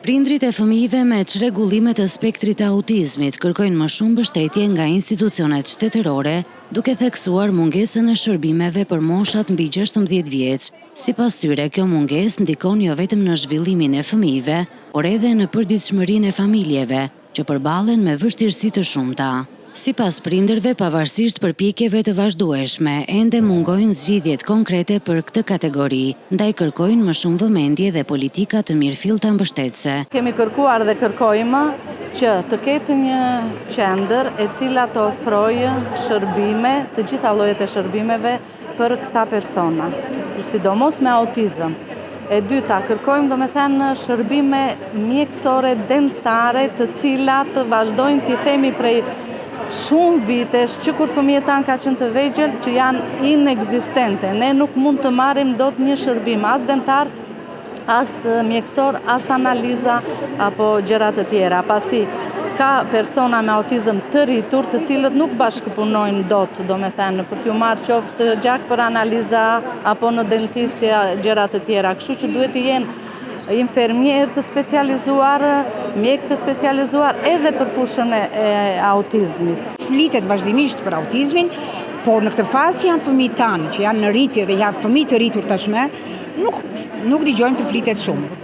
Prindrit e fëmijëve me çrregullime të spektrit të autizmit kërkojnë më shumë mbështetje nga institucionet shtetërore, duke theksuar mungesën e shërbimeve për moshat mbi 16 vjeç. Sipas tyre, kjo mungesë ndikon jo vetëm në zhvillimin e fëmijëve, por edhe në përditshmërinë e familjeve, që përballen me vështirësi të shumta. Sipas prindërve, pavarësisht përpjekjeve të vazhdueshme, ende mungojnë zgjidhjet konkrete për këtë kategori, ndaj kërkojnë më shumë vëmendje dhe politika të mirëfillta mbështetëse. Kemi kërkuar dhe kërkojmë që të ketë një qendër e cila të ofrojë shërbime, të gjitha llojet e shërbimeve për këta persona, sidomos me autizëm. E dyta, kërkojmë domethënë shërbime mjekësore dentare, të cilat vazhdojnë t'i themi prej shumë vitesh që kur fëmijët tanë ka qenë të vegjël që janë inekzistente. Ne nuk mund të marrim dot një shërbim as dentar, as mjekësor, as analiza apo gjëra të tjera. Pasi ka persona me autizëm të rritur, të cilët nuk bashkëpunojnë dot, domethënë për t'ju marrë qoftë gjak për analiza apo në dentist gjëra të tjera. Kështu që duhet të jenë infermier të specializuar, mjek të specializuar edhe për fushën e autizmit. Flitet vazhdimisht për autizmin, por në këtë fazë që janë fëmijët tanë, që janë në rritje dhe janë fëmijë të rritur tashmë, nuk dëgjojmë të flitet shumë.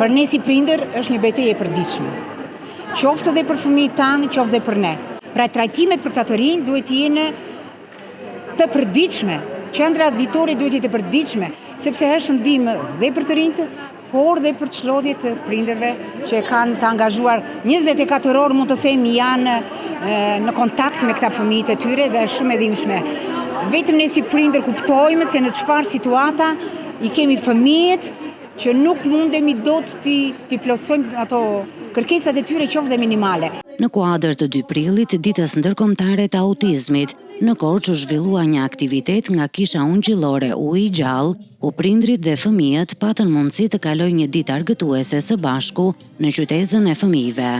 Për ne si prindër është një betejë e përditshme. Qoftë edhe për fëmijët tanë, qoftë edhe për ne. Pra trajtimet për këta të rinj duhet të jenë të përditshme. Qendrat ditore duhet të jetë të përditshme, sepse është ndihmë dhe për të rinjtë, por dhe për çlodhje të prindërve që kanë të angazhuar 24 orë, mund të themi, janë në kontakt me këta fëmijët e tyre dhe është shumë e dhimbshme. Vetëm ne si prindër kuptojmë se në çfarë situata i kemi fëmijët që nuk mundemi dot t'i plotësojmë ato kërkesat e tyre qoftë dhe minimale. Në kuadër të 2 prillit, ditës ndërkombëtare të autizmit, në Korçë u zhvillua një aktivitet nga Kisha Ungjillore Ujë i Gjallë, ku prindrit dhe fëmijët patën mundësi të kalojnë një ditë argëtuese së bashku në qytetin e fëmijëve.